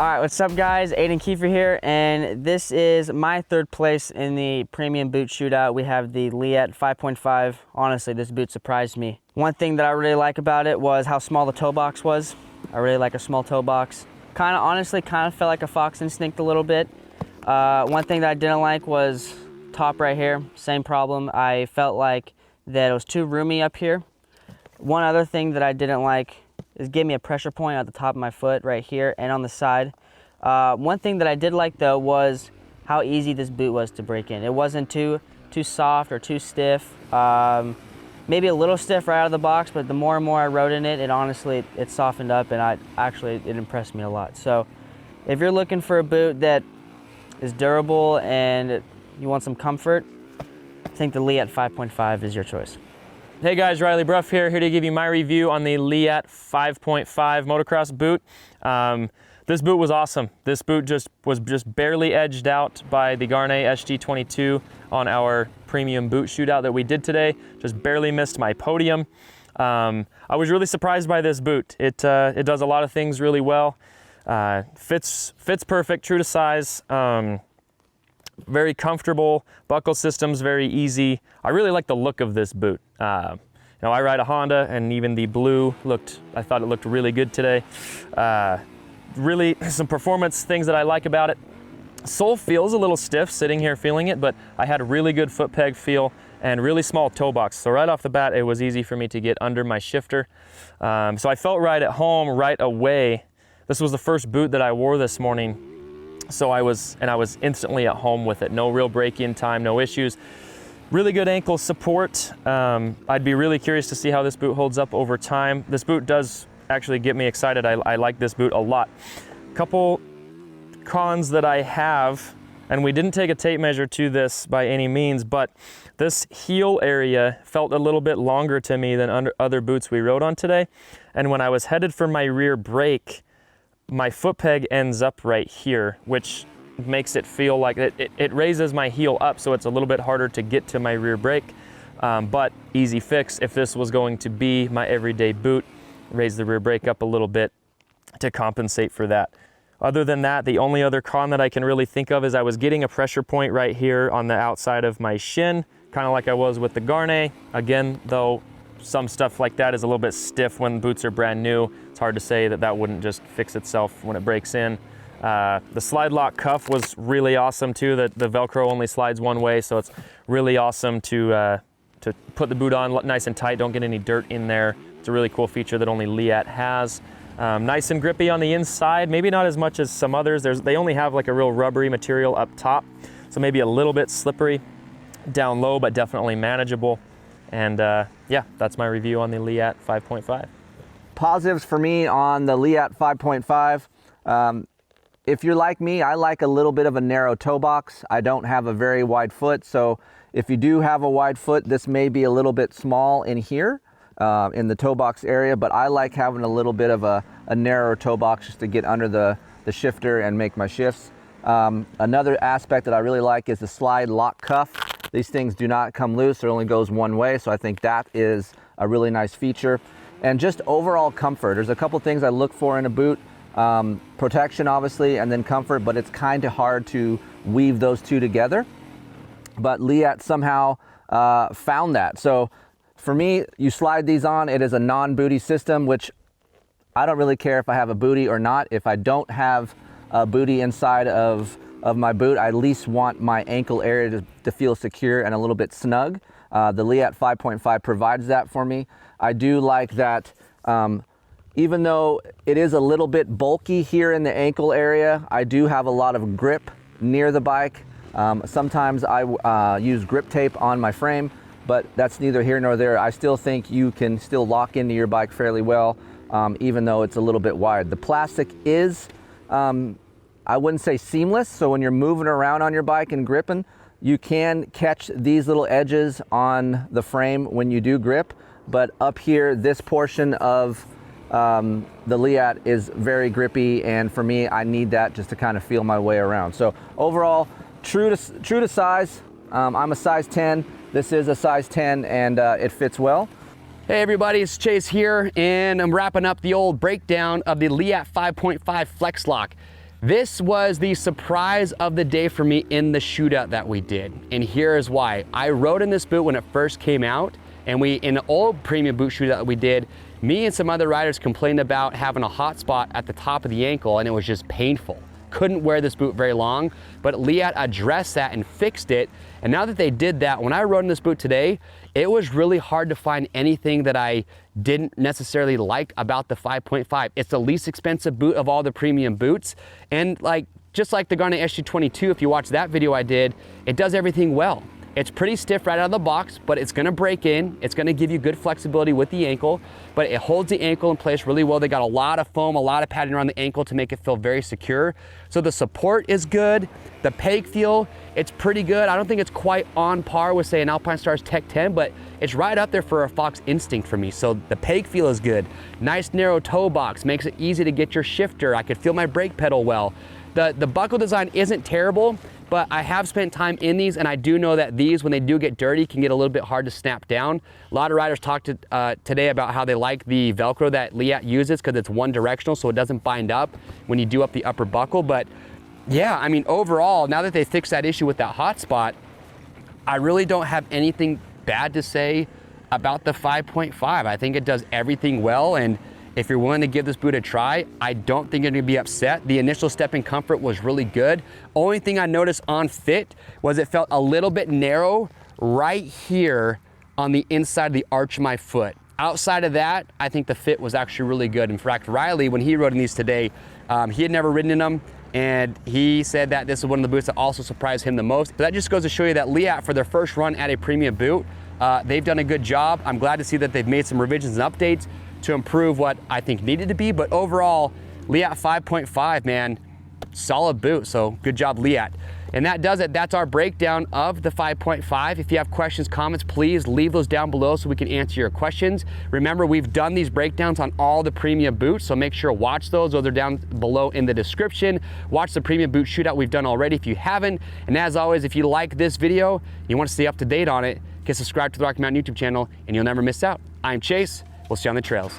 All right, what's up guys? Aiden Kiefer here, and this is my third place in the premium boot shootout. We have the Leatt 5.5. Honestly, this boot surprised me. One thing that I really like about it was how small the toe box was. I really like a small toe box. Honestly, felt like a Fox Instinct a little bit. One thing that I didn't like was top right here, same problem. I felt like that it was too roomy up here. One other thing that I didn't like is give me a pressure point at the top of my foot right here and on the side. One thing that I did like though was how easy this boot was to break in. It wasn't too soft or too stiff. Maybe a little stiff right out of the box, but the more and more I rode in it, it softened up, and it impressed me a lot. So if you're looking for a boot that is durable and you want some comfort, I think the Leatt 5.5 is your choice. Hey guys, Riley Bruff here to give you my review on the Leatt 5.5 motocross boot. This boot was awesome. This boot was barely edged out by the Garnet SG22 on our premium boot shootout that we did today. Just barely missed my podium. I was really surprised by this boot. It does a lot of things really well. Fits perfect, true to size. Very comfortable, buckle system's very easy. I really like the look of this boot. I ride a Honda, and even the blue I thought it looked really good today. Really some performance things that I like about it. Sole feels a little stiff sitting here feeling it, but I had a really good foot peg feel and really small toe box. So right off the bat, it was easy for me to get under my shifter. So I felt right at home right away. This was the first boot that I wore this morning. So I was instantly at home with it. No real break-in time, no issues. Really good ankle support. I'd be really curious to see how this boot holds up over time. This boot does actually get me excited. I like this boot a lot. Couple cons that I have, and we didn't take a tape measure to this by any means, but this heel area felt a little bit longer to me than other boots we rode on today. And when I was headed for my rear brake, my foot peg ends up right here, which makes it feel like it raises my heel up, so it's a little bit harder to get to my rear brake. But easy fix if this was going to be my everyday boot. Raise the rear brake up a little bit to compensate for that. Other than that, the only other con that I can really think of is I was getting a pressure point right here on the outside of my shin, kind of like I was with the Garnet. Again, though, some stuff like that is a little bit stiff when boots are brand new. It's hard to say that wouldn't just fix itself when it breaks in. The SlideLock cuff was really awesome too. The Velcro only slides one way, so it's really awesome to put the boot on nice and tight, don't get any dirt in there. It's a really cool feature that only Leatt has. Nice and grippy on the inside, maybe not as much as some others. They only have like a real rubbery material up top, so maybe a little bit slippery down low, but definitely manageable. And yeah, that's my review on the Leatt 5.5. Positives for me on the Leatt 5.5. If you're like me, I like a little bit of a narrow toe box. I don't have a very wide foot, so if you do have a wide foot, this may be a little bit small in here, in the toe box area, but I like having a little bit of a narrower toe box just to get under the shifter and make my shifts. Another aspect that I really like is the SlideLock cuff. These things do not come loose, it only goes one way, so I think that is a really nice feature. And just overall comfort. There's a couple things I look for in a boot. Protection, obviously, and then comfort, but it's kind of hard to weave those two together. But Leatt somehow found that. So for me, you slide these on, it is a non-booty system, which I don't really care if I have a booty or not. If I don't have a booty inside of my boot, I at least want my ankle area to feel secure and a little bit snug. The Leatt 5.5 provides that for me. I do like that even though it is a little bit bulky here in the ankle area, I do have a lot of grip near the bike. Sometimes I use grip tape on my frame, but that's neither here nor there. I still think you can still lock into your bike fairly well, even though it's a little bit wide. The plastic is, I wouldn't say seamless, so when you're moving around on your bike and gripping, you can catch these little edges on the frame when you do grip, but up here, this portion of the Leatt is very grippy, and for me, I need that just to kind of feel my way around. So overall, true to size. I'm a size 10. This is a size 10, and it fits well. Hey everybody, it's Chase here, and I'm wrapping up the old breakdown of the Leatt 5.5 FlexLock. This was the surprise of the day for me in the shootout that we did. And here is why. I rode in this boot when it first came out, and in the old premium boot shootout that we did, me and some other riders complained about having a hot spot at the top of the ankle, and it was just painful. Couldn't wear this boot very long, but Leatt addressed that and fixed it. And now that they did that, when I rode in this boot today, it was really hard to find anything that I didn't necessarily like about the 5.5. It's the least expensive boot of all the premium boots. And just like the Garnet SG22, if you watch that video I did, it does everything well. It's pretty stiff right out of the box, but it's gonna break in. It's gonna give you good flexibility with the ankle, but it holds the ankle in place really well. They got a lot of foam, a lot of padding around the ankle to make it feel very secure. So the support is good. The peg feel, it's pretty good. I don't think it's quite on par with, say, an Alpinestars Tech 10, but it's right up there for a Fox Instinct for me. So the peg feel is good. Nice narrow toe box, makes it easy to get your shifter. I could feel my brake pedal well. The buckle design isn't terrible, but I have spent time in these, and I do know that these, when they do get dirty, can get a little bit hard to snap down. A lot of riders talked today about how they like the Velcro that Leatt uses because it's one directional, so it doesn't bind up when you do up the upper buckle. But yeah, I mean, overall, now that they fixed that issue with that hot spot, I really don't have anything bad to say about the 5.5. I think it does everything well, and if you're willing to give this boot a try, I don't think you're gonna be upset. The initial step in comfort was really good. Only thing I noticed on fit was it felt a little bit narrow right here on the inside of the arch of my foot. Outside of that, I think the fit was actually really good. In fact, Riley, when he rode in these today, he had never ridden in them, and he said that this is one of the boots that also surprised him the most. So that just goes to show you that Leatt, for their first run at a premium boot, they've done a good job. I'm glad to see that they've made some revisions and updates to improve what I think needed to be, but overall, Leatt 5.5, man, solid boot, so good job, Leatt. And that does it. That's our breakdown of the 5.5. If you have questions, comments, please leave those down below so we can answer your questions. Remember, we've done these breakdowns on all the premium boots, so make sure to watch those. Those are down below in the description. Watch the premium boot shootout we've done already if you haven't. And as always, if you like this video, you want to stay up to date on it, get subscribed to the Rocky Mountain YouTube channel, and you'll never miss out. I'm Chase. We'll see you on the trails.